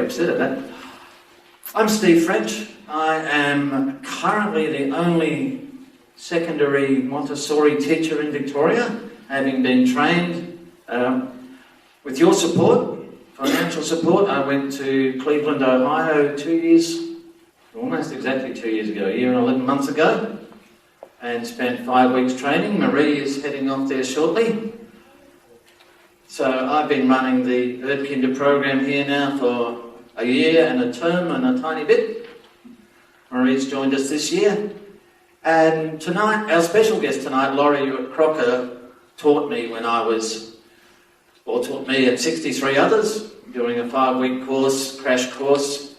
already said that. I'm Steve French. I am currently the only secondary Montessori teacher in Victoria, having been trained with your support, financial support. I went to Cleveland, Ohio 2 years, almost exactly 2 years ago, a year and 11 months ago, and spent 5 weeks training. Marie is heading off there shortly. So I've been running the Erdkinder program here now for a year and a term and a tiny bit. Marie's joined us this year. And tonight, our special guest tonight, Laurie Ewart-Krocker, taught me and 63 others during a 5-week course, crash course.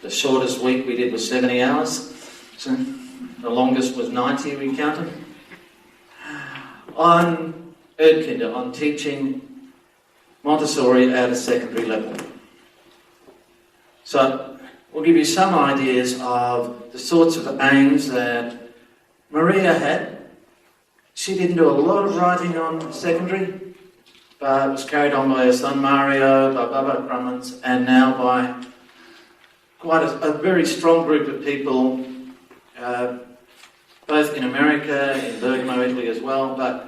The shortest week we did was 70 hours. So the longest was 90, we counted. On Erdkinder, on teaching Montessori at a secondary level. So we'll give you some ideas of the sorts of aims that Maria had. She didn't do a lot of writing on secondary, but it was carried on by her son Mario, by Bubba Crummins, and now by quite a very strong group of people, both in America, in Bergamo, Italy as well, but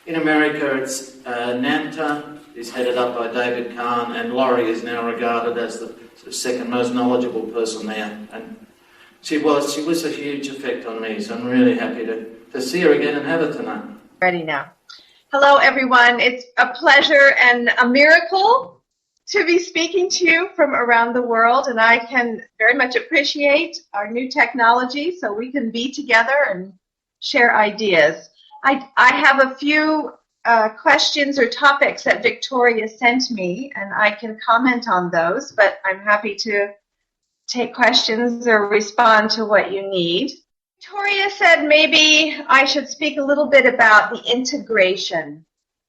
in America it's NAMTA, is headed up by David Kahn, and Laurie is now regarded as the second most knowledgeable person there. And she was a huge effect on me, so I'm really happy to see her again and have her tonight. Ready now. Hello, everyone. It's a pleasure and a miracle to be speaking to you from around the world, and I can very much appreciate our new technology so we can be together and share ideas. I have a few questions or topics that Victoria sent me, and I can comment on those, but I'm happy to take questions or respond to what you need. Victoria said maybe I should speak a little bit about the integration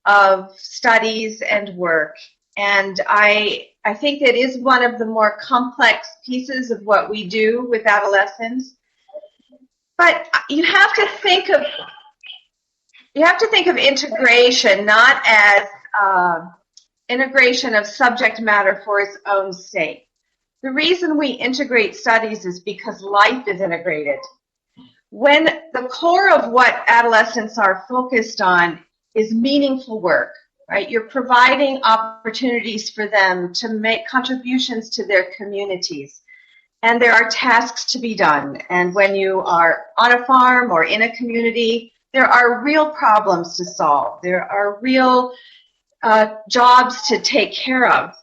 of studies and work, and I think it is one of the more complex pieces of what we do with adolescents. But you have to think of integration not as integration of subject matter for its own sake. The reason we integrate studies is because life is integrated. When the core of what adolescents are focused on is meaningful work, right? You're providing opportunities for them to make contributions to their communities. And there are tasks to be done. And when you are on a farm or in a community, there are real problems to solve. There are real jobs to take care of.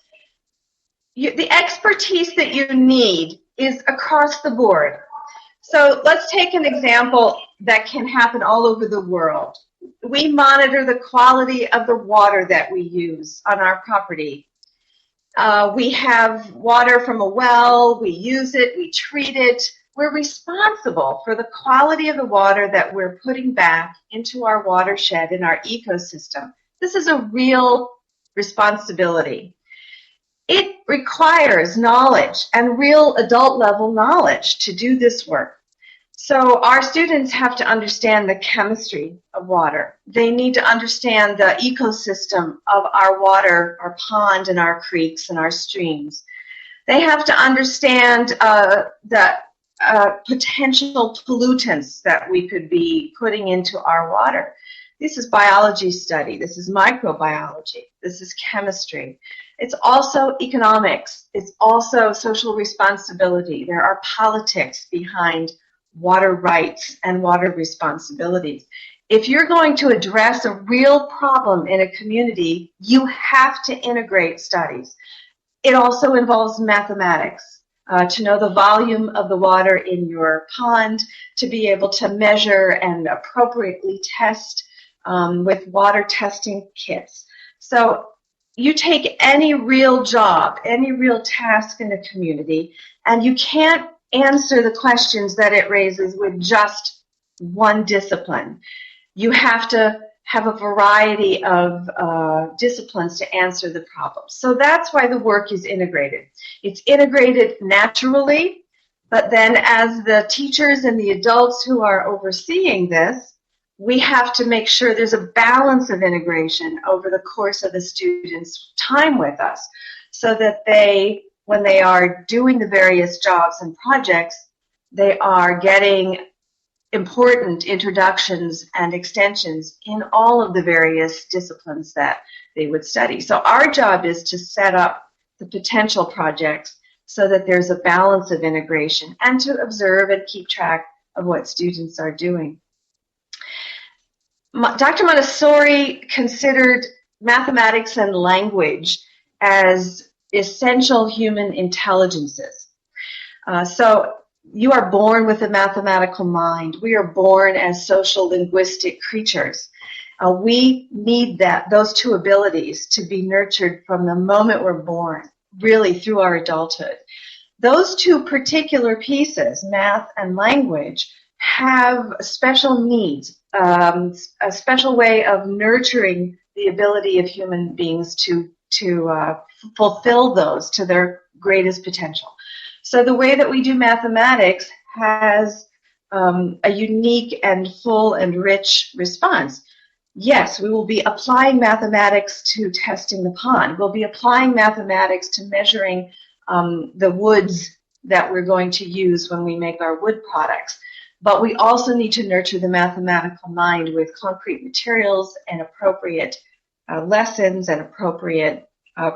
The expertise that you need is across the board. So let's take an example that can happen all over the world. We monitor the quality of the water that we use on our property. We have water from a well, we use it, we treat it. We're responsible for the quality of the water that we're putting back into our watershed in our ecosystem. This is a real responsibility. It requires knowledge and real adult level knowledge to do this work. So our students have to understand the chemistry of water. They need to understand the ecosystem of our water, our pond and our creeks and our streams. They have to understand the potential pollutants that we could be putting into our water. This is biology study. This is microbiology. This is chemistry. It's also economics. It's also social responsibility. There are politics behind water rights and water responsibilities. If you're going to address a real problem in a community, you have to integrate studies. It also involves mathematics. To know the volume of the water in your pond, to be able to measure and appropriately test with water testing kits. So you take any real job, any real task in a community, and you can't answer the questions that it raises with just one discipline. You have to have a variety of disciplines to answer the problem. So that's why the work is integrated. It's integrated naturally, but then as the teachers and the adults who are overseeing this, we have to make sure there's a balance of integration over the course of the students' time with us so that they when they are doing the various jobs and projects, they are getting important introductions and extensions in all of the various disciplines that they would study. So our job is to set up the potential projects so that there's a balance of integration and to observe and keep track of what students are doing. Dr. Montessori considered mathematics and language as essential human intelligences. So you are born with a mathematical mind. We are born as social linguistic creatures. We need those two abilities to be nurtured from the moment we're born, really through our adulthood. Those two particular pieces, math and language, have special needs, a special way of nurturing the ability of human beings to fulfill those to their greatest potential. So the way that we do mathematics has a unique and full and rich response. Yes, we will be applying mathematics to testing the pond. We'll be applying mathematics to measuring the woods that we're going to use when we make our wood products. But we also need to nurture the mathematical mind with concrete materials and appropriate lessons and appropriate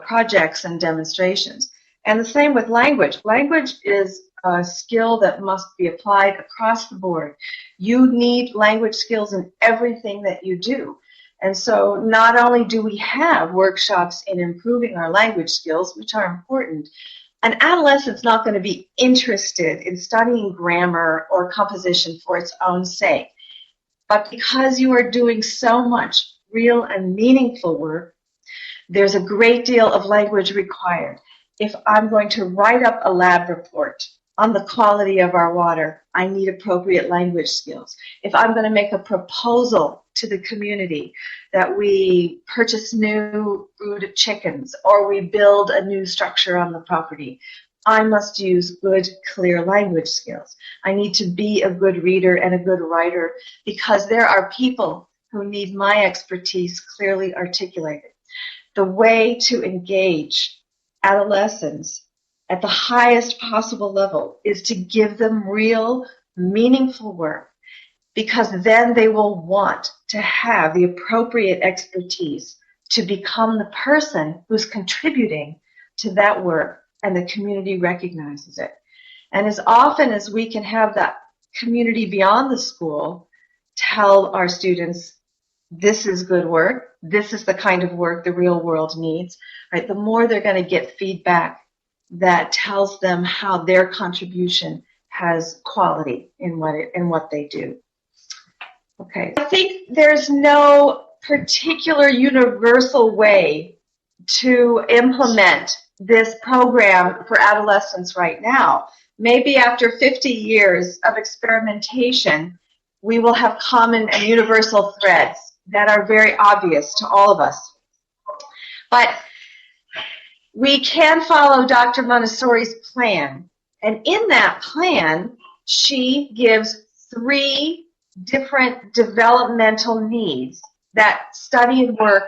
projects and demonstrations. And the same with language. Language is a skill that must be applied across the board. You need language skills in everything that you do. And so not only do we have workshops in improving our language skills, which are important, an adolescent's not going to be interested in studying grammar or composition for its own sake. But because you are doing so much real and meaningful work, there's a great deal of language required. If I'm going to write up a lab report on the quality of our water, I need appropriate language skills. If I'm going to make a proposal to the community that we purchase new brood of chickens or we build a new structure on the property, I must use good, clear language skills. I need to be a good reader and a good writer because there are people who need my expertise clearly articulated. The way to engage adolescents at the highest possible level is to give them real, meaningful work, because then they will want to have the appropriate expertise to become the person who's contributing to that work, and the community recognizes it. And as often as we can have that community beyond the school tell our students, this is good work, this is the kind of work the real world needs, right? The more they're going to get feedback that tells them how their contribution has quality in what they do. Okay, I think there's no particular universal way to implement this program for adolescents right now. Maybe after 50 years of experimentation, we will have common and universal threads that are very obvious to all of us. But we can follow Dr. Montessori's plan. And in that plan, she gives 3 different developmental needs that study and work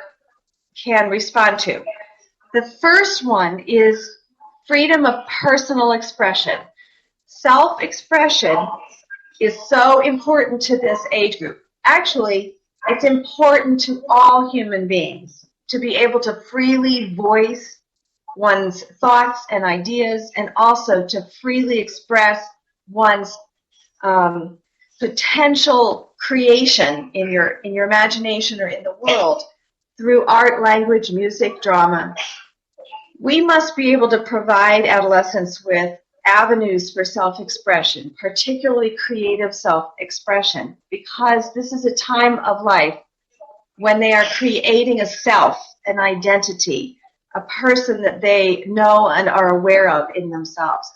can respond to. The first one is freedom of personal expression. Self-expression is so important to this age group. Actually, it's important to all human beings to be able to freely voice one's thoughts and ideas, and also to freely express one's potential creation in your imagination or in the world through art, language, music, drama. We must be able to provide adolescents with avenues for self-expression, particularly creative self-expression, because this is a time of life when they are creating a self, an identity, a person that they know and are aware of in themselves.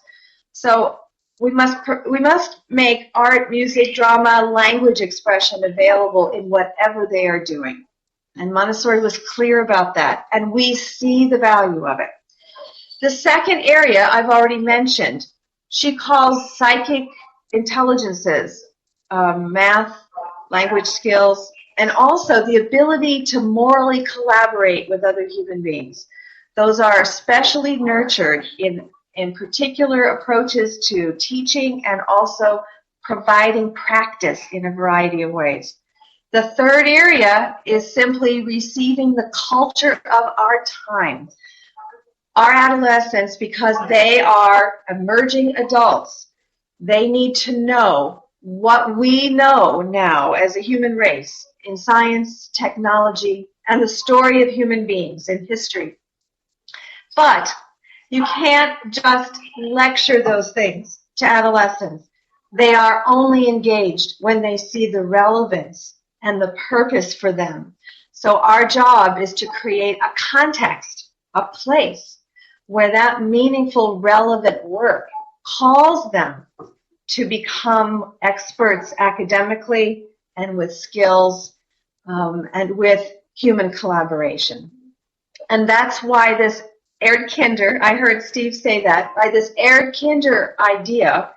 So we must make art, music, drama, language expression available in whatever they are doing. And Montessori was clear about that, and we see the value of it. The second area I've already mentioned, she calls psychic intelligences, math, language skills, and also the ability to morally collaborate with other human beings. Those are especially nurtured in in particular approaches to teaching and also providing practice in a variety of ways. The third area is simply receiving the culture of our time. Our adolescents, because they are emerging adults, they need to know what we know now as a human race in science, technology, and the story of human beings in history. But you can't just lecture those things to adolescents. They are only engaged when they see the relevance and the purpose for them. So our job is to create a context, a place where that meaningful, relevant work calls them to become experts academically and with skills and with human collaboration. And that's why this Erdkinder, I heard Steve say that, why this Erdkinder idea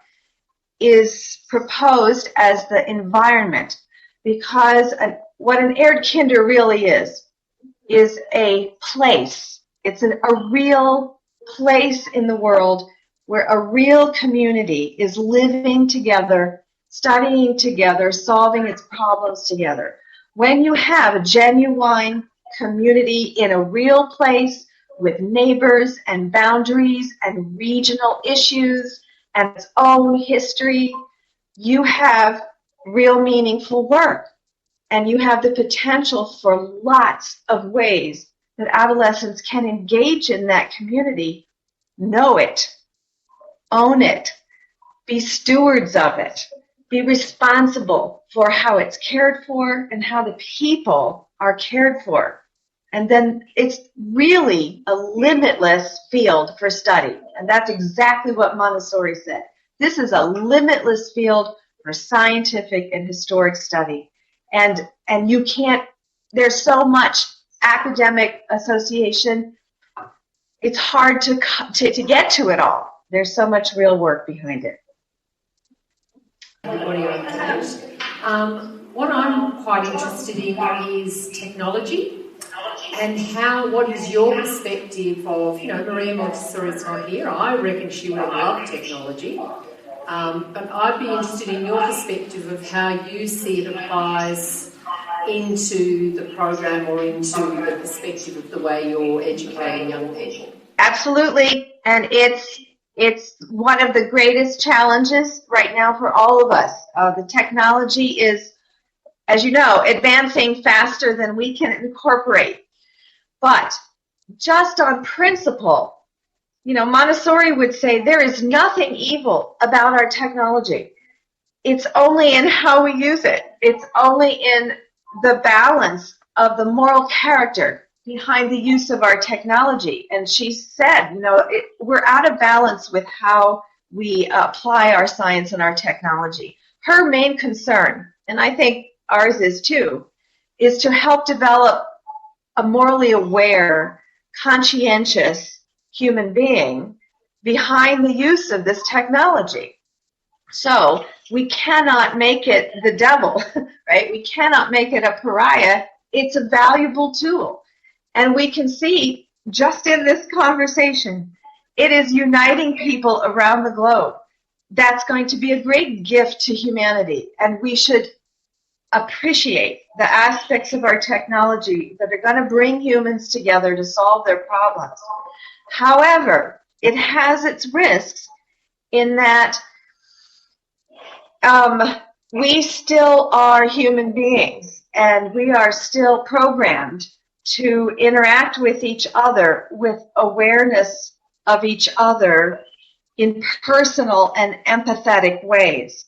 is proposed as the environment, because what an Erdkinder really is a place. It's a real place in the world where a real community is living together, studying together, solving its problems together. When you have a genuine community in a real place with neighbors and boundaries and regional issues and its own history, you have real meaningful work. And you have the potential for lots of ways that adolescents can engage in that community, know it, own it, be stewards of it, be responsible for how it's cared for and how the people are cared for. And then it's really a limitless field for study. And that's exactly what Montessori said. This is a limitless field for scientific and historic study. And you can't, there's so much academic association, it's hard to get to it all. There's so much real work behind it. Everybody on page. What I'm quite interested in is technology and what is your perspective of, Maria Montessori's not here. I reckon she would love technology. But I'd be interested in your perspective of how you see it applies into the program or into the perspective of the way you're educating young people. Absolutely, and it's one of the greatest challenges right now for all of us. The technology is, as you know, advancing faster than we can incorporate. But just on principle, Montessori would say there is nothing evil about our technology. It's only in how we use it. It's only in the balance of the moral character behind the use of our technology. And she said, we're out of balance with how we apply our science and our technology. Her main concern, and I think ours is too, is to help develop a morally aware, conscientious human being behind the use of this technology. So we cannot make it the devil, right? We cannot make it a pariah. It's a valuable tool. And we can see just in this conversation, it is uniting people around the globe. That's going to be a great gift to humanity. And we should appreciate the aspects of our technology that are going to bring humans together to solve their problems. However, it has its risks in that we still are human beings and we are still programmed to interact with each other with awareness of each other in personal and empathetic ways.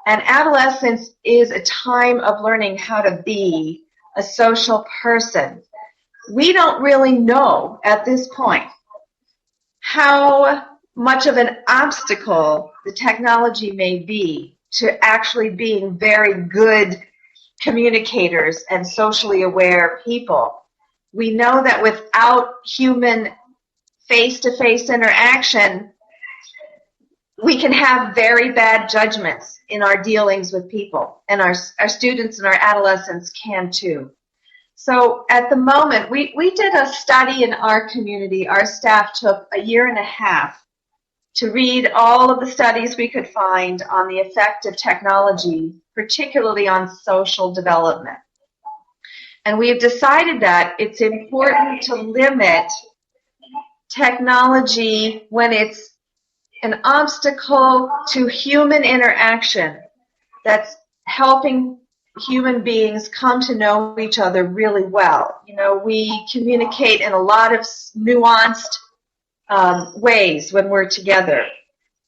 And adolescence is a time of learning how to be a social person. We don't really know at this point how much of an obstacle the technology may be to actually being very good communicators and socially aware people. We know that without human face-to-face interaction, we can have very bad judgments in our dealings with people, and our students and our adolescents can too. So at the moment, we did a study in our community. Our staff took a year and a half to read all of the studies we could find on the effect of technology, particularly on social development. And we have decided that it's important to limit technology when it's an obstacle to human interaction that's helping human beings come to know each other really well. You know, we communicate in a lot of nuanced ways when we're together.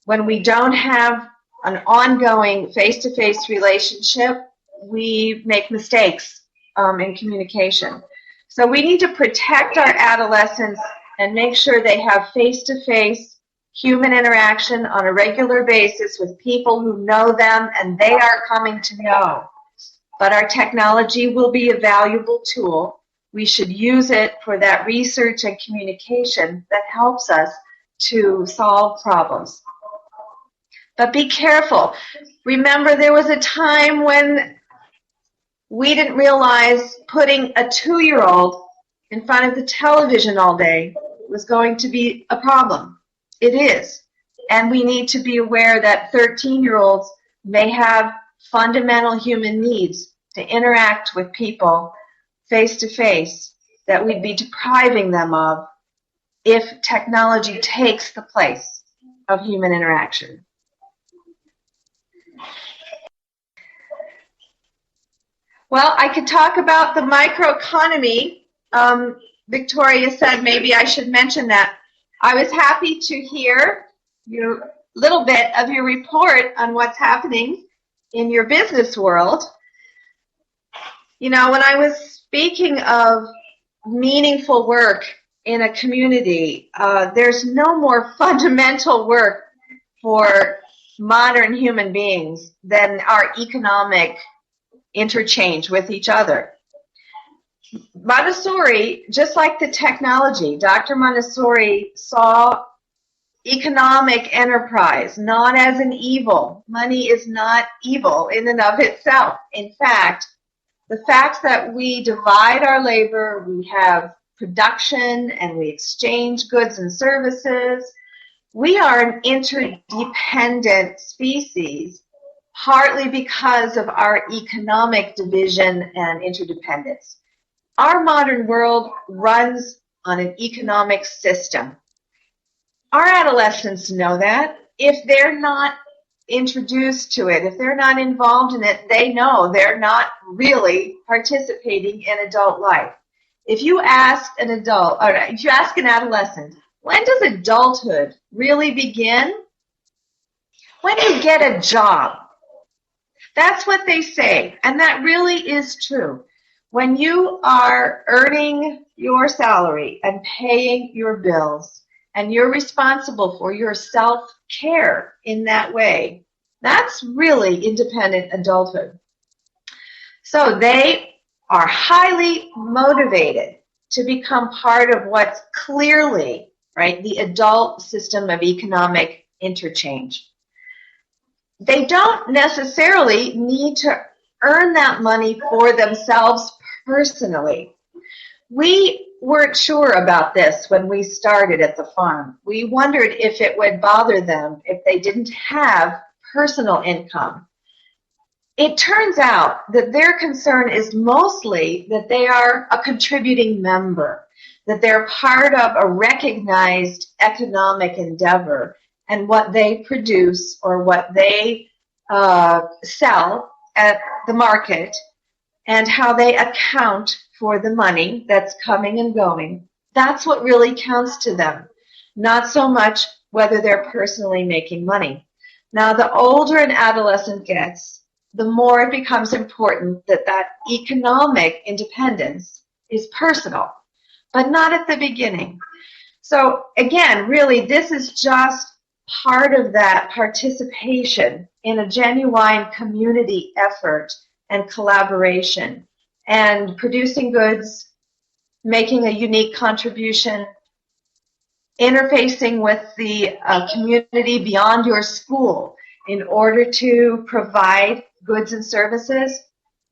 When we don't have an ongoing face-to-face relationship, we make mistakes in communication. So we need to protect our adolescents and make sure they have face-to-face human interaction on a regular basis with people who know them and they are coming to know. But our technology will be a valuable tool. We should use it for that research and communication that helps us to solve problems. But be careful. Remember, there was a time when we didn't realize putting a 2-year-old in front of the television all day was going to be a problem. It is. And we need to be aware that 13-year-olds may have fundamental human needs to interact with people face-to-face that we'd be depriving them of if technology takes the place of human interaction. Well, I could talk about the microeconomy. Victoria said maybe I should mention that. I was happy to hear your little bit of your report on what's happening in your business world. You know, when I was speaking of meaningful work in a community, there's no more fundamental work for modern human beings than our economic interchange with each other. Montessori, just like the technology, Dr. Montessori saw economic enterprise not as an evil. Money is not evil in and of itself. In fact, the fact that we divide our labor, we have production, and we exchange goods and services, we are an interdependent species, partly because of our economic division and interdependence. Our modern world runs on an economic system. Our adolescents know that. If they're not introduced to it, if they're not involved in it, they know they're not really participating in adult life. If you ask an adult, or if you ask an adolescent, when does adulthood really begin? When you get a job. That's what they say, and that really is true. When you are earning your salary and paying your bills, and you're responsible for your self-care in that way, that's really independent adulthood. So they are highly motivated to become part of what's clearly, right, the adult system of economic interchange. They don't necessarily need to earn that money for themselves personally. We weren't sure about this when we started at the farm. We wondered if it would bother them if they didn't have personal income. It turns out that their concern is mostly that they are a contributing member, that they're part of a recognized economic endeavor, and what they produce or what they sell at the market and how they account for the money that's coming and going, that's what really counts to them, not so much whether they're personally making money. Now, the older an adolescent gets, the more it becomes important that that economic independence is personal, but not at the beginning. So again, really, this is just part of that participation in a genuine community effort and collaboration and producing goods, making a unique contribution, interfacing with the community beyond your school in order to provide goods and services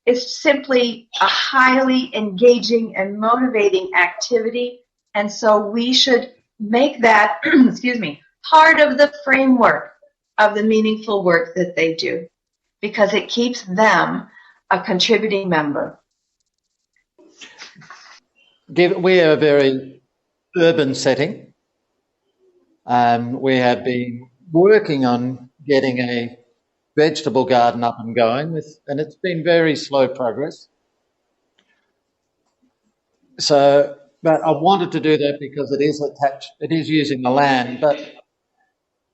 is simply a highly engaging and motivating activity. And so we should make that, excuse me, part of the framework of the meaningful work that they do, because it keeps them a contributing member. We are a very urban setting. We have been working on getting a vegetable garden up and going, and it's been very slow progress. So, but I wanted to do that because it is using the land, but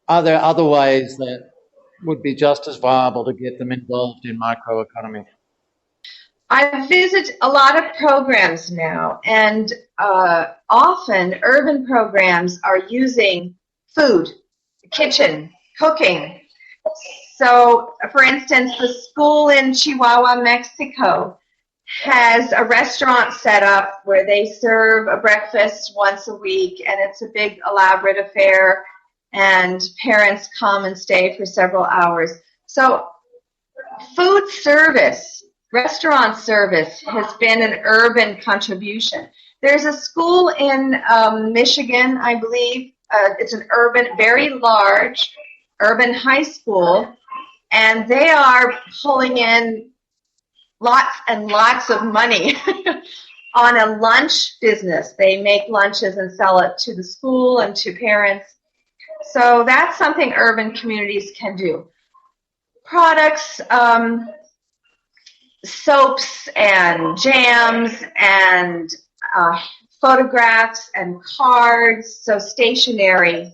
are there other ways that would be just as viable to get them involved in microeconomy? I visit a lot of programs now, and often urban programs are using food, kitchen, cooking. So, for instance, the school in Chihuahua, Mexico, has a restaurant set up where they serve a breakfast once a week, and it's a big elaborate affair, and parents come and stay for several hours. So food service, restaurant service has been an urban contribution. There's a school in Michigan, I believe. It's an urban, very large urban high school, and they are pulling in lots and lots of money on a lunch business. They make lunches and sell it to the school and to parents. So that's something urban communities can do. Products, soaps and jams and photographs and cards. So stationery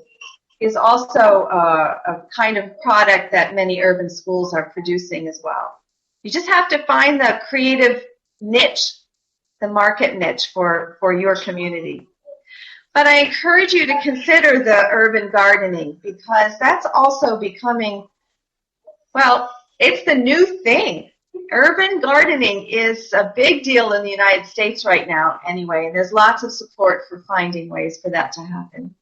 is also a kind of product that many urban schools are producing as well. You just have to find the creative niche, the market niche for your community. But I encourage you to consider the urban gardening, because that's also becoming, well, it's the new thing. Urban gardening is a big deal in the United States right now anyway, and there's lots of support for finding ways for that to happen.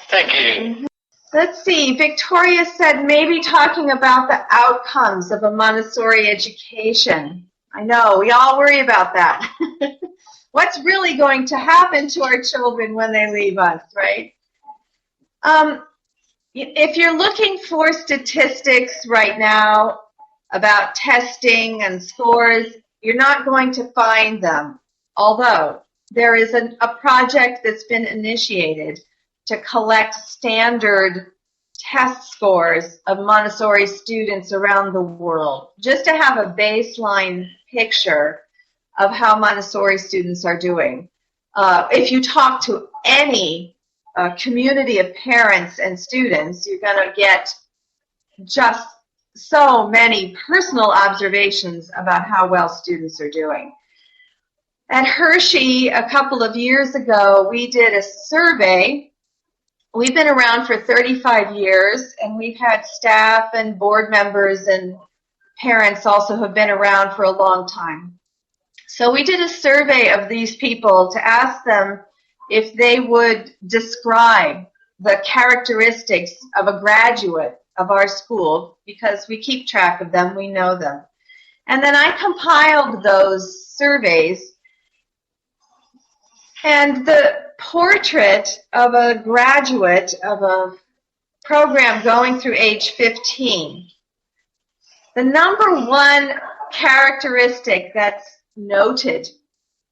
Thank you. Let's see, Victoria said maybe talking about the outcomes of a Montessori education. I know, we all worry about that. What's really going to happen to our children when they leave us, right? If you're looking for statistics right now about testing and scores, you're not going to find them, although there is a project that's been initiated to collect standard test scores of Montessori students around the world, just to have a baseline picture of how Montessori students are doing. If you talk to any community of parents and students, you're going to get just so many personal observations about how well students are doing. At Hershey, a couple of years ago, we did a survey. We've been around for 35 years, and we've had staff and board members and parents also have been around for a long time. So we did a survey of these people to ask them if they would describe the characteristics of a graduate of our school, because we keep track of them, we know them. And then I compiled those surveys, and the portrait of a graduate of a program going through age 15, the number one characteristic that's noted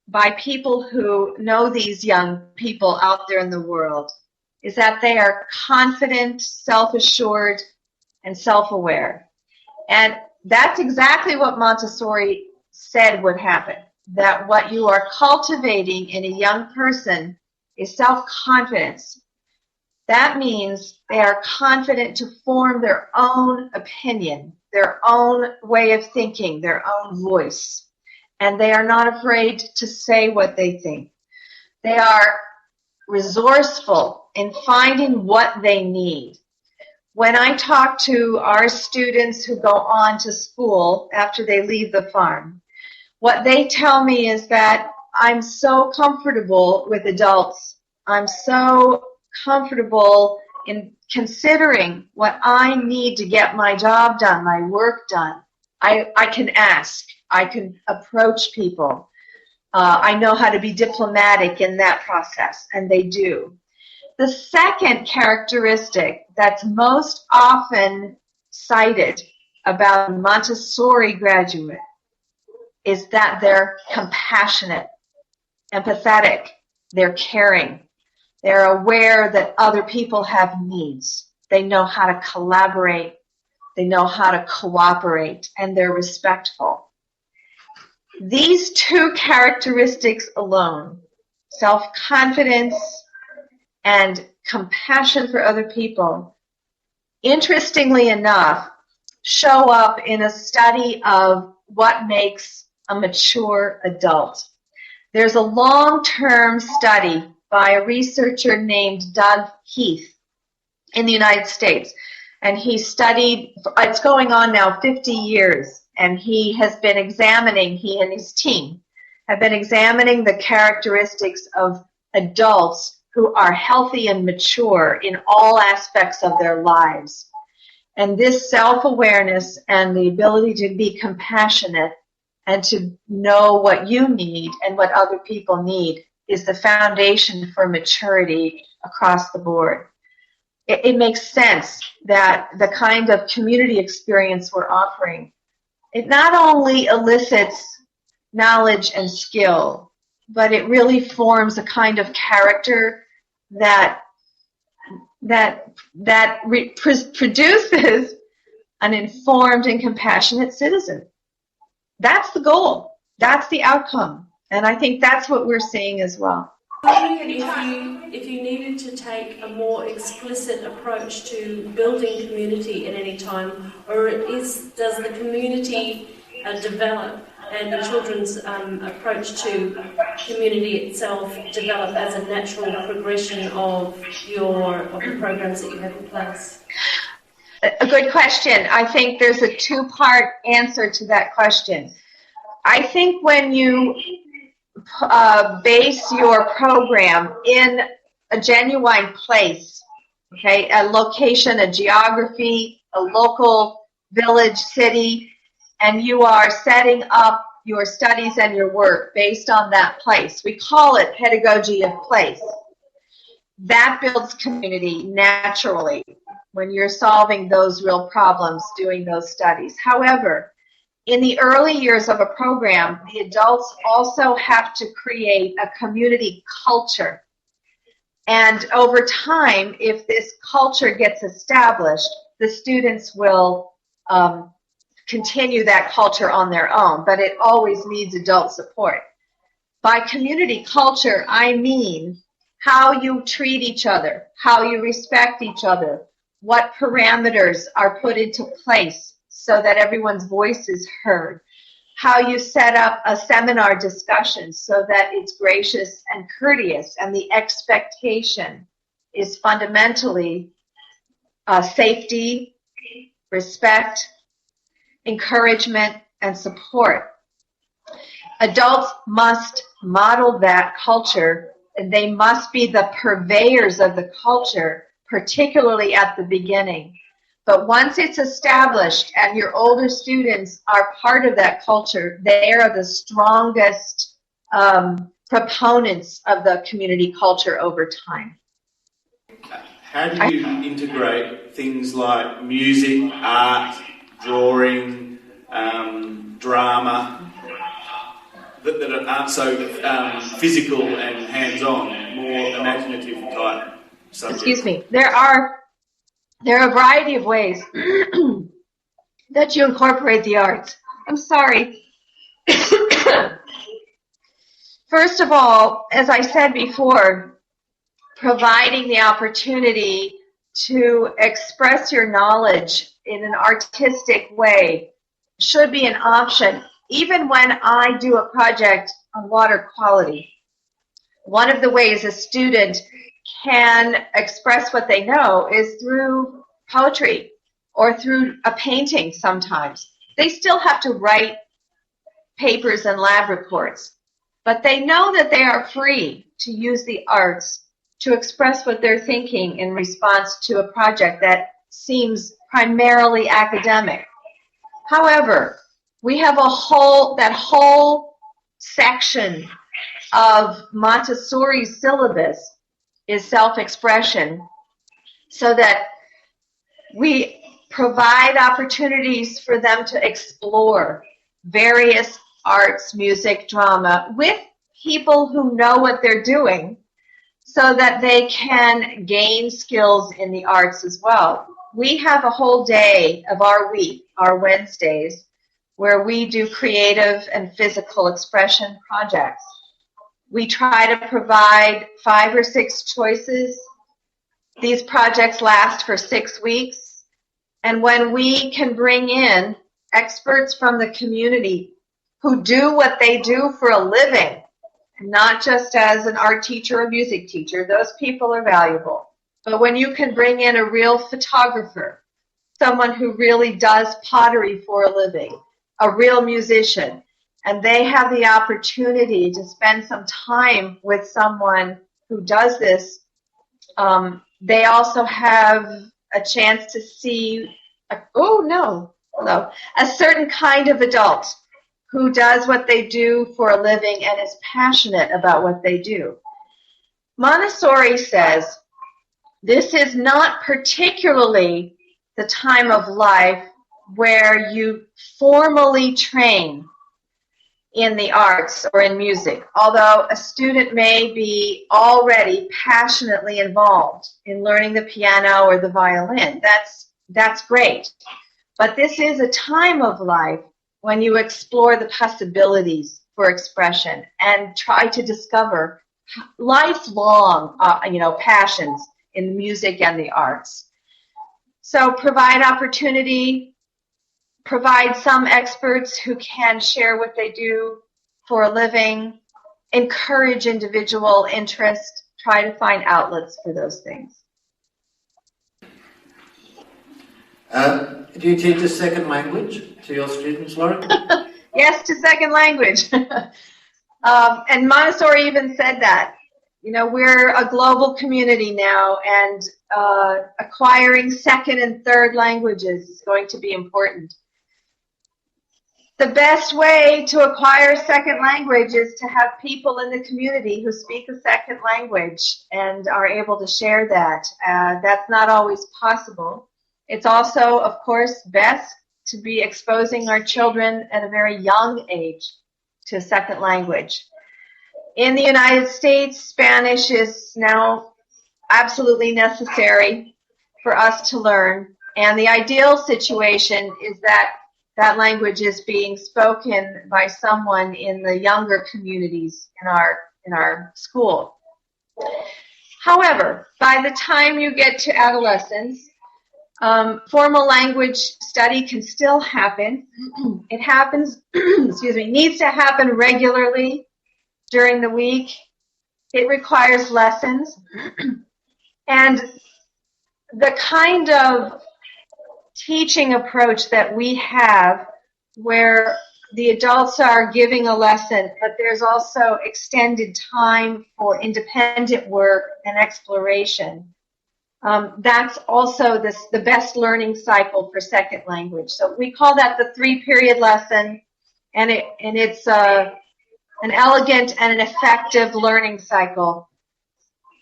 by people who know these young people out there in the world is that they are confident, self-assured, and self-aware. And that's exactly what Montessori said would happen, that what you are cultivating in a young person is self-confidence. That means they are confident to form their own opinion, their own way of thinking, their own voice. And they are not afraid to say what they think. They are resourceful in finding what they need. When I talk to our students who go on to school after they leave the farm, what they tell me is that I'm so comfortable with adults. I'm so comfortable in considering what I need to get my job done, my work done. I can ask. I can approach people. I know how to be diplomatic in that process, and they do. The second characteristic that's most often cited about a Montessori graduate is that they're compassionate, empathetic, they're caring, they're aware that other people have needs, they know how to collaborate, they know how to cooperate, and they're respectful. These two characteristics alone, self-confidence and compassion for other people, interestingly enough, show up in a study of what makes a mature adult. There's a long-term study by a researcher named Doug Heath in the United States. And he studied, it's going on now 50 years, and he has been examining, he and his team have been examining the characteristics of adults who are healthy and mature in all aspects of their lives. And this self-awareness and the ability to be compassionate and to know what you need and what other people need is the foundation for maturity across the board. It makes sense that the kind of community experience we're offering, it not only elicits knowledge and skill, but it really forms a kind of character that produces an informed and compassionate citizen. That's the goal. That's the outcome. And I think that's what we're seeing as well. If you needed to take a more explicit approach to building community at any time, or does the community develop and the children's approach to community itself develop as a natural progression of the programs that you have in place? A good question. I think there's a two-part answer to that question. I think when you base your program in a genuine place, okay, a location, a geography, a local village, city, and you are setting up your studies and your work based on that place. We call it pedagogy of place. That builds community naturally when you're solving those real problems, doing those studies. However, in the early years of a program, the adults also have to create a community culture. And over time, if this culture gets established, the students will continue that culture on their own, but it always needs adult support. By community culture, I mean how you treat each other, how you respect each other, what parameters are put into place so that everyone's voice is heard, how you set up a seminar discussion so that it's gracious and courteous, and the expectation is fundamentally safety, respect, encouragement, and support. Adults must model that culture, and they must be the purveyors of the culture, particularly at the beginning. But once it's established and your older students are part of that culture, they are the strongest proponents of the community culture over time. How do you integrate things like music, art, drawing, drama, that aren't so physical and hands-on, more imaginative type subjects? Excuse me. There are a variety of ways that you incorporate the arts. I'm sorry. First of all, as I said before, providing the opportunity to express your knowledge in an artistic way should be an option. Even when I do a project on water quality, one of the ways a student can express what they know is through poetry or through a painting sometimes. They still have to write papers and lab reports, but they know that they are free to use the arts to express what they're thinking in response to a project that seems primarily academic. However, we have that whole section of Montessori syllabus is self-expression, so that we provide opportunities for them to explore various arts, music, drama with people who know what they're doing, so that they can gain skills in the arts as well. We have a whole day of our week, our Wednesdays, where we do creative and physical expression projects. We try to provide 5 or 6 choices. These projects last for 6 weeks. And when we can bring in experts from the community who do what they do for a living, not just as an art teacher or music teacher, those people are valuable. But when you can bring in a real photographer, someone who really does pottery for a living, a real musician, and they have the opportunity to spend some time with someone who does this, they also have a chance to see, a certain kind of adult who does what they do for a living and is passionate about what they do. Montessori says, this is not particularly the time of life where you formally train in the arts or in music, although a student may be already passionately involved in learning the piano or the violin. That's great. But this is a time of life when you explore the possibilities for expression and try to discover lifelong passions in music and the arts. So provide opportunity, provide some experts who can share what they do for a living, encourage individual interest, try to find outlets for those things. Do you teach a second language to your students, Laurie? Yes, to second language. And Montessori even said that. We're a global community now, and acquiring second and third languages is going to be important. The best way to acquire a second language is to have people in the community who speak a second language and are able to share that. That's not always possible. It's also, of course, best to be exposing our children at a very young age to a second language. In the United States, Spanish is now absolutely necessary for us to learn, and the ideal situation is that that language is being spoken by someone in the younger communities in our school. However, by the time you get to adolescence, formal language study can still happen. It happens, needs to happen regularly during the week. It requires lessons. And the kind of teaching approach that we have, where the adults are giving a lesson, but there's also extended time for independent work and exploration, that's also the best learning cycle for second language. So we call that the 3-period lesson, and it's an elegant and an effective learning cycle.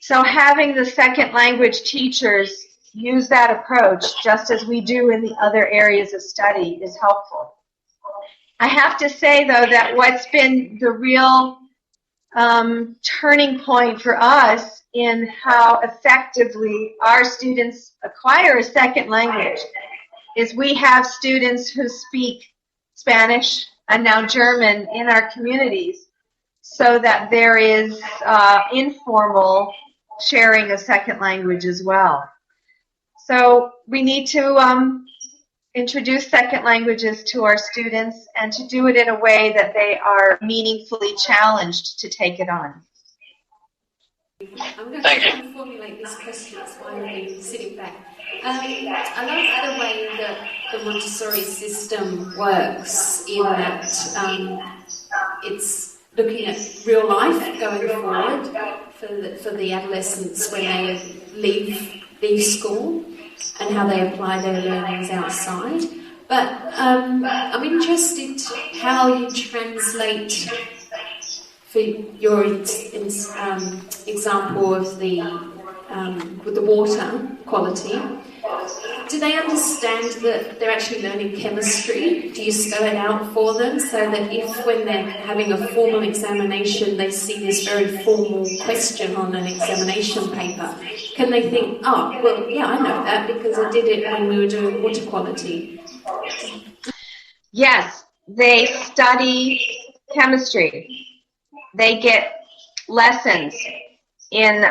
So having the second language teachers use that approach, just as we do in the other areas of study, is helpful. I have to say, though, that what's been the real turning point for us in how effectively our students acquire a second language is we have students who speak Spanish and now German in our communities, so that there is informal sharing of second language as well. So we need to introduce second languages to our students, and to do it in a way that they are meaningfully challenged to take it on. I'm going to formulate this question, that's why I've been sitting back. I love the way that the Montessori system works, in that it's looking at real life going forward for the adolescents when they leave school, and how they apply their learnings outside. But I'm interested how you translate, for your example of the with the water quality, do they understand that they're actually learning chemistry? Do you spell it out for them so that if when they're having a formal examination they see this very formal question on an examination paper, can they think, oh, well, yeah, I know that because I did it when we were doing water quality? Yes, they study chemistry. They get lessons in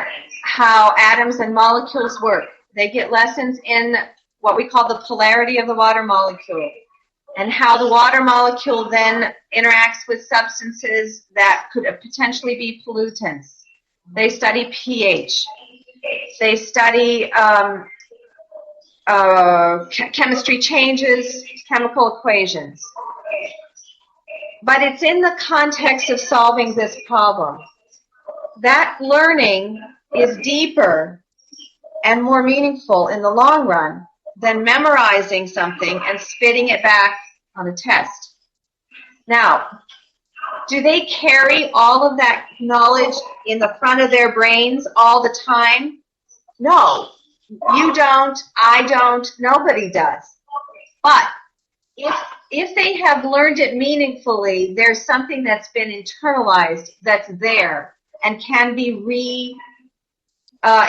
how atoms and molecules work. They get lessons in what we call the polarity of the water molecule and how the water molecule then interacts with substances that could potentially be pollutants. They study pH. They study chemistry changes, chemical equations. But it's in the context of solving this problem. That learning is deeper and more meaningful in the long run than memorizing something and spitting it back on a test. Now, do they carry all of that knowledge in the front of their brains all the time? No. You don't, I don't, nobody does. But if they have learned it meaningfully, there's something that's been internalized that's there and can be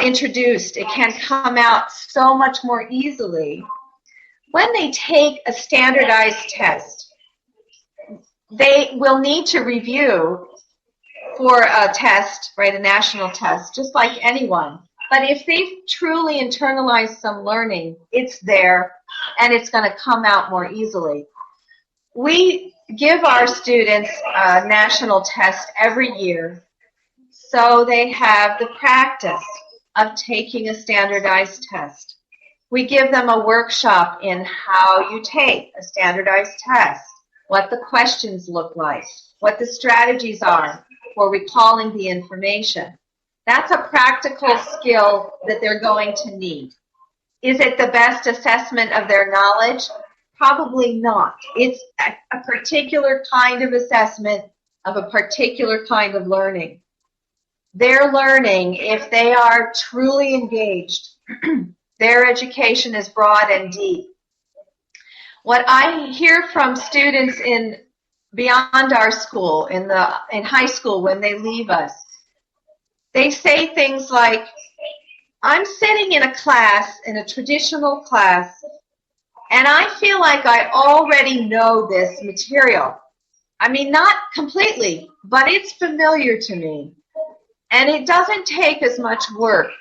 introduced. It can come out so much more easily. When they take a standardized test, they will need to review for a test, right, a national test, just like anyone. But if they've truly internalized some learning, it's there and it's going to come out more easily. We give our students a national test every year so they have the practice of taking a standardized test. We give them a workshop in how you take a standardized test, what the questions look like, what the strategies are for recalling the information. That's a practical skill that they're going to need. Is it the best assessment of their knowledge? Probably not. It's a particular kind of assessment of a particular kind of learning. Their learning, if they are truly engaged, their education is broad and deep. What I hear from students in beyond our school, in high school when they leave us, they say things like, I'm sitting in a class, in a traditional class, and I feel like I already know this material. I mean, not completely, but it's familiar to me. And it doesn't take as much work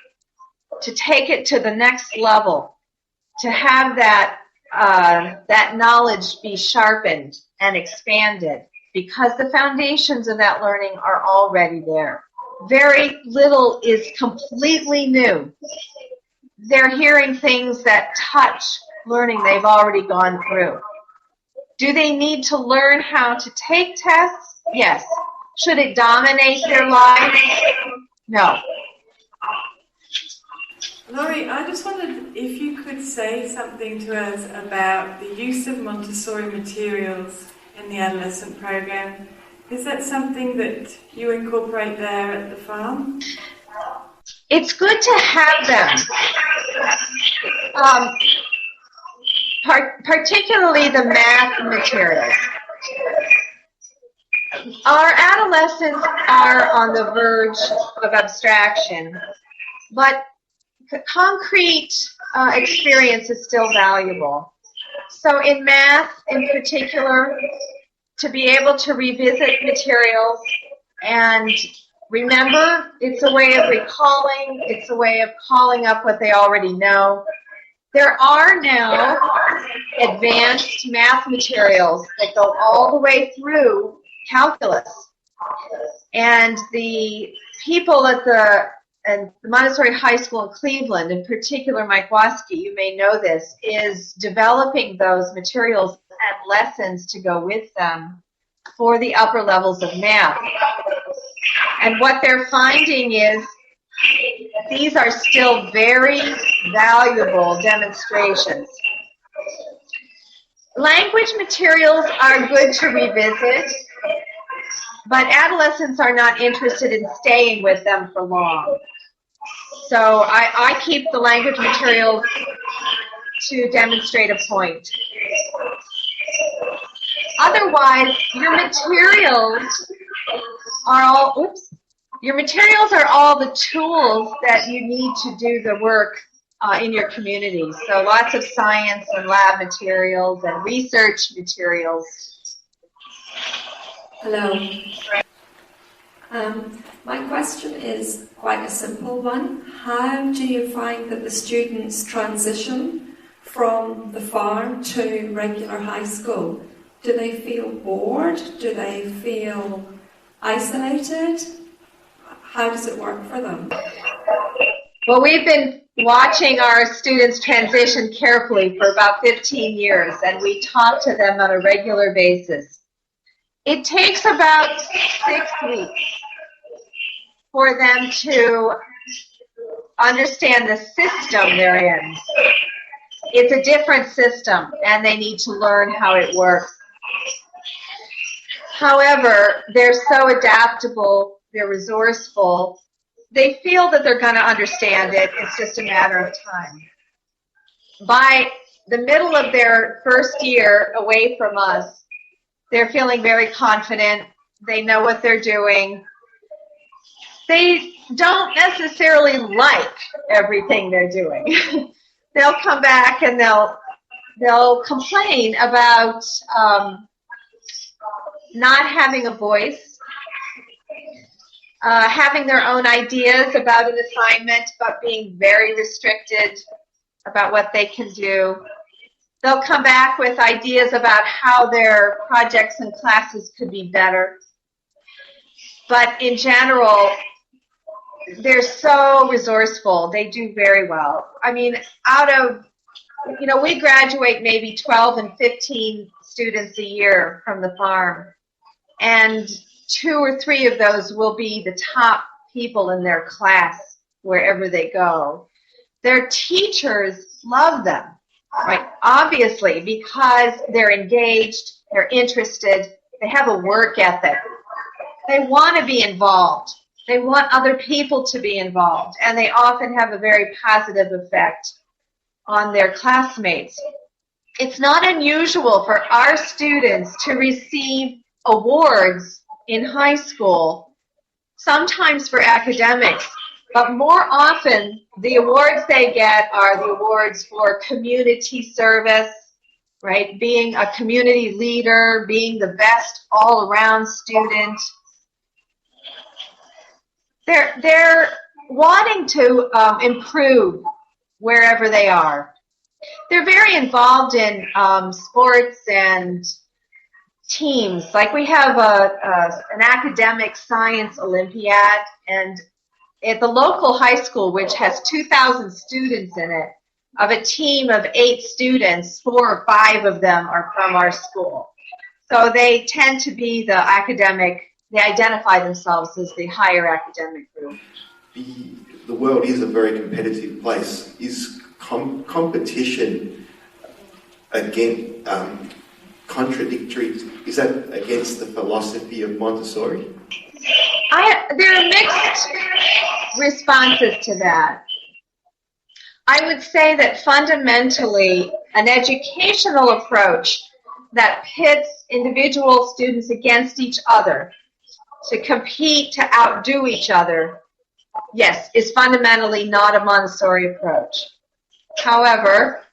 to take it to the next level, to have that knowledge be sharpened and expanded, because the foundations of that learning are already there. Very little is completely new. They're hearing things that touch learning they've already gone through. Do they need to learn how to take tests? Yes. Should it dominate their lives? No. Laurie, I just wondered if you could say something to us about the use of Montessori materials in the adolescent program. Is that something that you incorporate there at the farm? It's good to have them, particularly the math materials. Our adolescents are on the verge of abstraction, but concrete experience is still valuable. So in math in particular, to be able to revisit materials and remember, it's a way of recalling, it's a way of calling up what they already know. There are now advanced math materials that go all the way through calculus. And the people at the Montessori High School in Cleveland, in particular Mike Waske, you may know this, is developing those materials and lessons to go with them for the upper levels of math. And what they're finding is these are still very valuable demonstrations. Language materials are good to revisit, but adolescents are not interested in staying with them for long. So I keep the language materials to demonstrate a point. Otherwise, your materials are all the tools that you need to do the work in your community. So lots of science and lab materials and research materials. Hello. My question is quite a simple one. How do you find that the students transition from the farm to regular high school? Do they feel bored? Do they feel isolated? How does it work for them? Well, we've been watching our students transition carefully for about 15 years, and we talk to them on a regular basis. It takes about 6 weeks for them to understand the system they're in. It's a different system, and they need to learn how it works. However, they're so adaptable, they're resourceful, they feel that they're going to understand it. It's just a matter of time. By the middle of their first year away from us, they're feeling very confident. They know what they're doing. They don't necessarily like everything they're doing. They'll come back and they'll complain about not having a voice, having their own ideas about an assignment, but being very restricted about what they can do. They'll come back with ideas about how their projects and classes could be better. But in general, they're so resourceful. They do very well. I mean, we graduate maybe 12 and 15 students a year from the farm. And 2 or 3 of those will be the top people in their class wherever they go. Their teachers love them, right? Obviously, because they're engaged, they're interested, they have a work ethic. They want to be involved. They want other people to be involved, and they often have a very positive effect on their classmates. It's not unusual for our students to receive awards in high school, sometimes for academics, but more often the awards they get are the awards for community service, right? Being a community leader, being the best all-around student. They're wanting to improve wherever they are. They're very involved in sports and teams. Like we have an academic science Olympiad, and at the local high school, which has 2,000 students in it, of a team of 8 students, 4 or 5 of them are from our school. So they tend to be the academic, they identify themselves as the higher academic group. The world is a very competitive place. Is competition again contradictory? Is that against the philosophy of Montessori? There are mixed responses to that. I would say that fundamentally an educational approach that pits individual students against each other to compete, to outdo each other, yes, is fundamentally not a Montessori approach. However,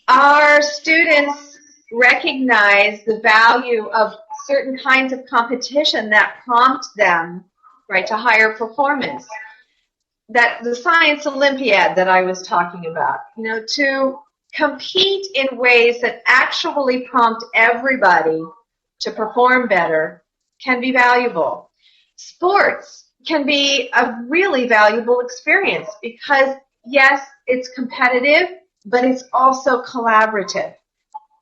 our students recognize the value of certain kinds of competition that prompt them, right, to higher performance. That the Science Olympiad that I was talking about, to compete in ways that actually prompt everybody to perform better can be valuable. Sports can be a really valuable experience because, yes, it's competitive, but it's also collaborative.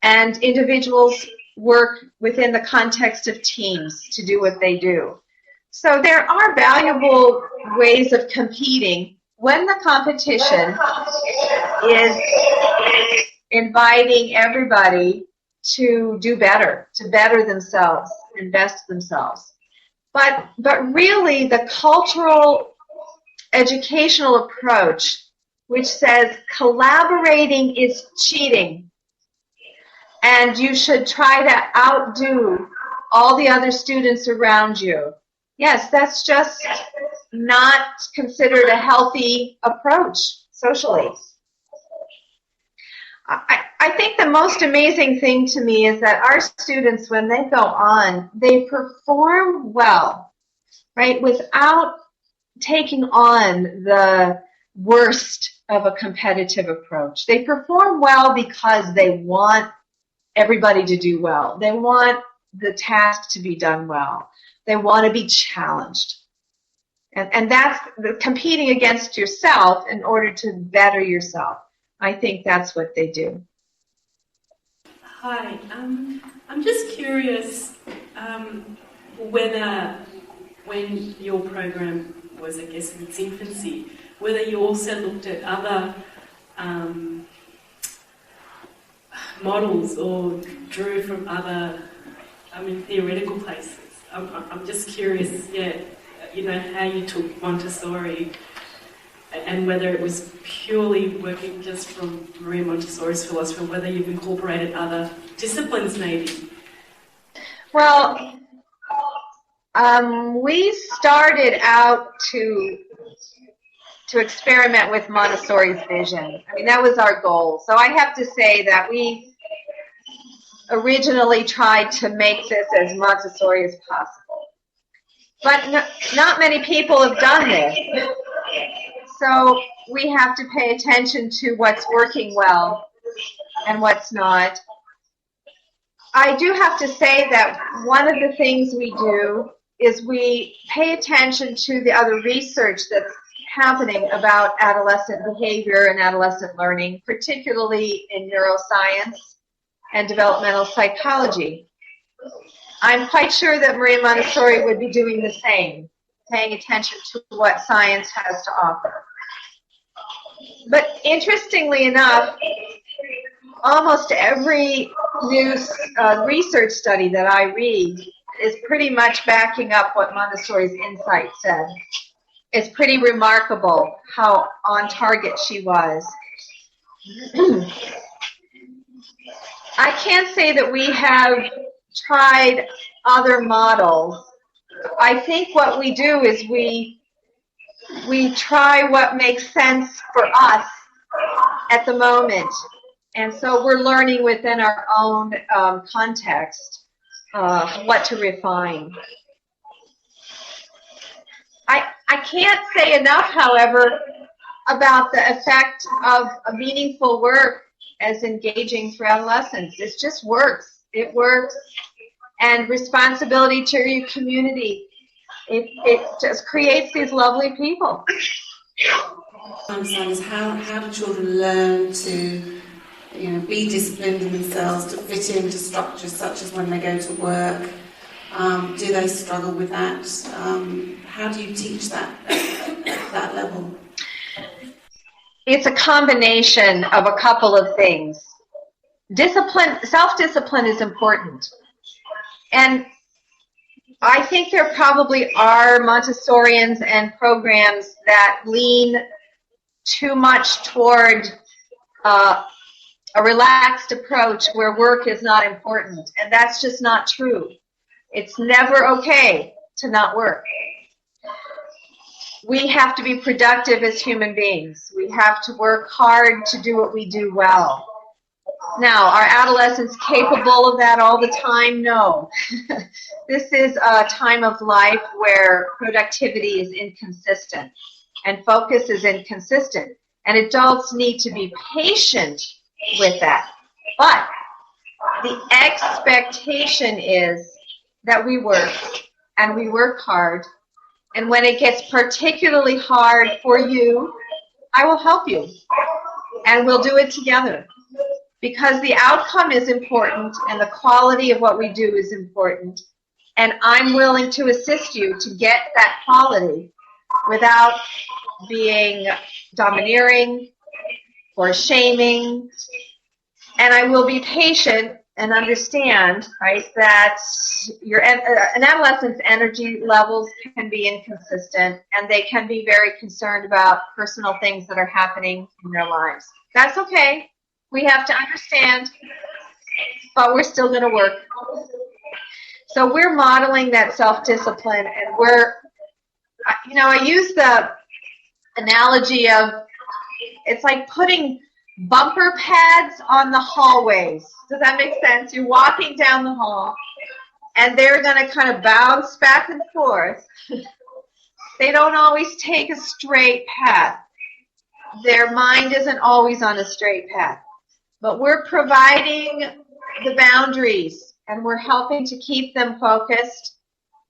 And individuals work within the context of teams to do what they do. So there are valuable ways of competing when the competition is inviting everybody to do better, to better themselves, invest themselves. But really the cultural educational approach which says collaborating is cheating and you should try to outdo all the other students around you. Yes, that's just not considered a healthy approach socially. I think the most amazing thing to me is that our students, when they go on, they perform well, right, without taking on the worst of a competitive approach. They perform well because they want everybody to do well. They want the task to be done well. They want to be challenged. And that's competing against yourself in order to better yourself. I think that's what they do. Hi, I'm just curious whether, when your program was, I guess, in its infancy, whether you also looked at other models or drew from other, theoretical places. I'm just curious, how you took Montessori and whether it was purely working just from Maria Montessori's philosophy, or whether you've incorporated other disciplines maybe. Well, we started out to experiment with Montessori's vision. That was our goal. So I have to say that we originally tried to make this as Montessori as possible. But not many people have done this. So we have to pay attention to what's working well and what's not. I do have to say that one of the things we do is we pay attention to the other research that's happening about adolescent behavior and adolescent learning, particularly in neuroscience and developmental psychology. I'm quite sure that Maria Montessori would be doing the same, paying attention to what science has to offer. But interestingly enough, almost every new research study that I read is pretty much backing up what Montessori's insight said. It's pretty remarkable how on target she was. I can't say that we have tried other models. I think what we do is we try what makes sense for us at the moment. And so we're learning within our own context what to refine. I can't say enough, however, about the effect of a meaningful work as engaging for adolescents. It just works. It works. And responsibility to your community. It just creates these lovely people. I understand is how do children learn to be disciplined in themselves, to fit into structures such as when they go to work? Do they struggle with that? How do you teach that at that level? It's a combination of a couple of things. Discipline, self-discipline is important. And I think there probably are Montessorians and programs that lean too much toward a relaxed approach where work is not important. And that's just not true. It's never okay to not work. We have to be productive as human beings. We have to work hard to do what we do well. Now, are adolescents capable of that all the time? No. This is a time of life where productivity is inconsistent and focus is inconsistent. And adults need to be patient with that. But the expectation is that we work, and we work hard. And when it gets particularly hard for you, I will help you. And we'll do it together. Because the outcome is important and the quality of what we do is important. And I'm willing to assist you to get that quality without being domineering or shaming. And I will be patient and understand, right, that an adolescent's energy levels can be inconsistent, and they can be very concerned about personal things that are happening in their lives. That's okay. We have to understand, but we're still going to work. So we're modeling that self-discipline, and I use the analogy of, it's like putting bumper pads on the hallways. Does that make sense? You're walking down the hall, and they're going to kind of bounce back and forth. They don't always take a straight path. Their mind isn't always on a straight path. But we're providing the boundaries, and we're helping to keep them focused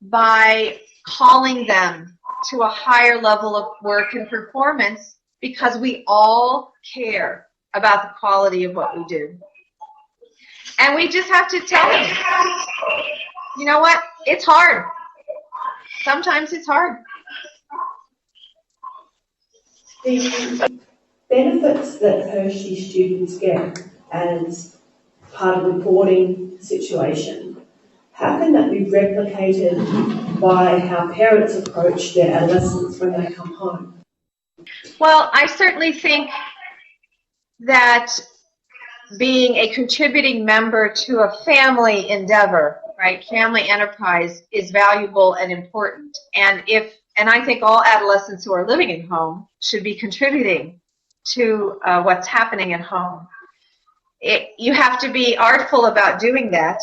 by calling them to a higher level of work and performance, because we all care about the quality of what we do. And we just have to tell them, you know what, it's hard. Sometimes it's hard. The benefits that Hershey students get as part of the reporting situation, how can that be replicated by how parents approach their adolescents when they come home? Well, I certainly think that being a contributing member to a family endeavor, right, family enterprise, is valuable and important. And I think all adolescents who are living at home should be contributing to what's happening at home. You have to be artful about doing that.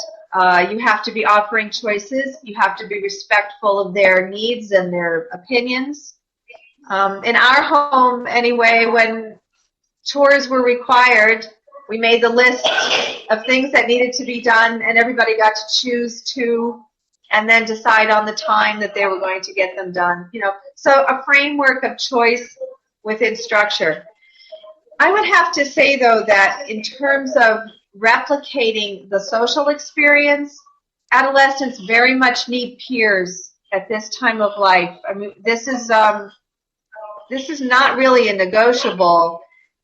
You have to be offering choices. You have to be respectful of their needs and their opinions. In our home, anyway, when chores were required, we made the list of things that needed to be done, and everybody got to choose two and then decide on the time that they were going to get them done. So a framework of choice within structure. I would have to say, though, that in terms of replicating the social experience, adolescents very much need peers at this time of life. I mean, this is not really a negotiable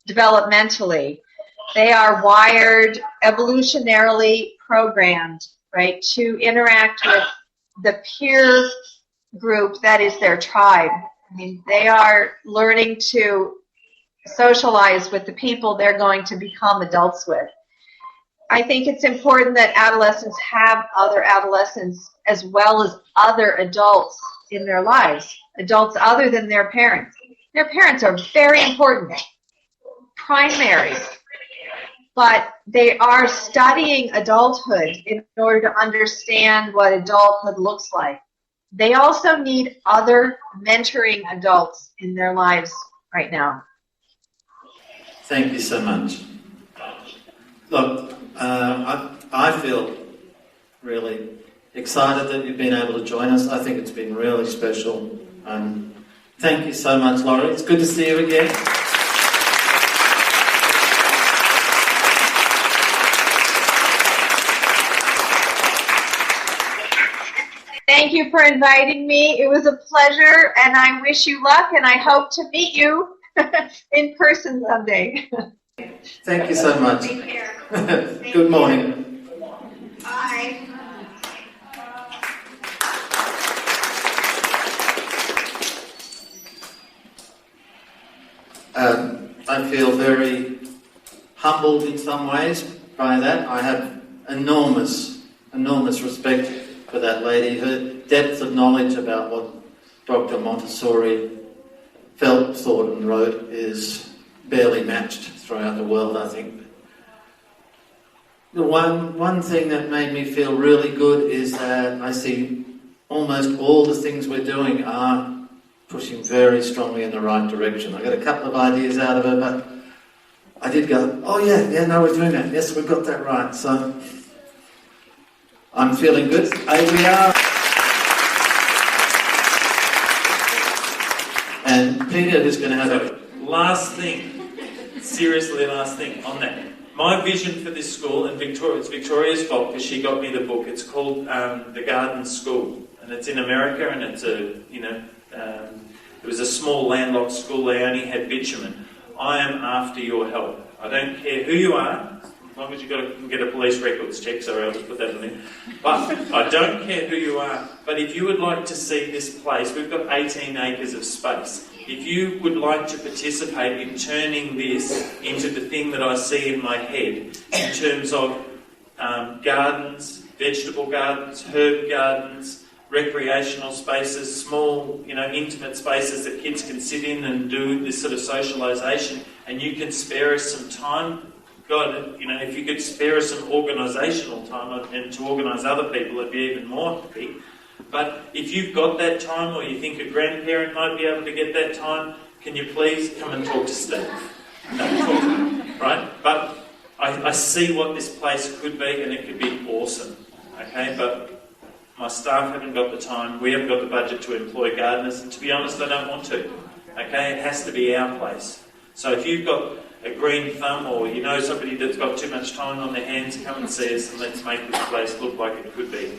developmentally. They are wired, evolutionarily programmed, right, to interact with the peer group that is their tribe. I mean, they are learning to socialize with the people they're going to become adults with. I think it's important that adolescents have other adolescents as well as other adults in their lives, adults other than their parents. Their parents are very important, primary, but they are studying adulthood in order to understand what adulthood looks like. They also need other mentoring adults in their lives right now. Thank you so much. Look, I feel really excited that you've been able to join us. I think it's been really special. Thank you so much, Laurie. It's good to see you again. Thank you for inviting me. It was a pleasure, and I wish you luck, and I hope to meet you in person someday. Thank you so much. Take care. Good morning. Bye. I feel very humbled in some ways by that. I have enormous respect for that lady. Her depth of knowledge about what Dr. Montessori felt, thought and wrote is barely matched throughout the world, I think. The one thing that made me feel really good is that I see almost all the things we're doing are pushing very strongly in the right direction. I got a couple of ideas out of her, but I did go, oh yeah, no, we're doing that. Yes, we got that right. So I'm feeling good. ABR. And Peter is going to have a... Last thing, seriously last thing on that. My vision for this school, and it's Victoria's fault because she got me the book. It's called The Garden School, and it's in America, and it's it was a small landlocked school. They only had bitumen. I am after your help. I don't care who you are. long as you can get a police records check, sorry, I'll just put that in there. But I don't care who you are, but if you would like to see this place, we've got 18 acres of space. If you would like to participate in turning this into the thing that I see in my head, in terms of gardens, vegetable gardens, herb gardens, recreational spaces, small, intimate spaces that kids can sit in and do this sort of socialisation, and you can spare us some time, God, if you could spare us some organisational time and to organise other people, it'd be even more happy. But if you've got that time, or you think a grandparent might be able to get that time, can you please come and talk to Steve? Talk to him, right? But I see what this place could be, and it could be awesome, okay? But my staff haven't got the time, we haven't got the budget to employ gardeners, and to be honest, I don't want to, okay? It has to be our place. So if you've got a green thumb, or somebody that's got too much time on their hands, come and see us, and let's make this place look like it could be.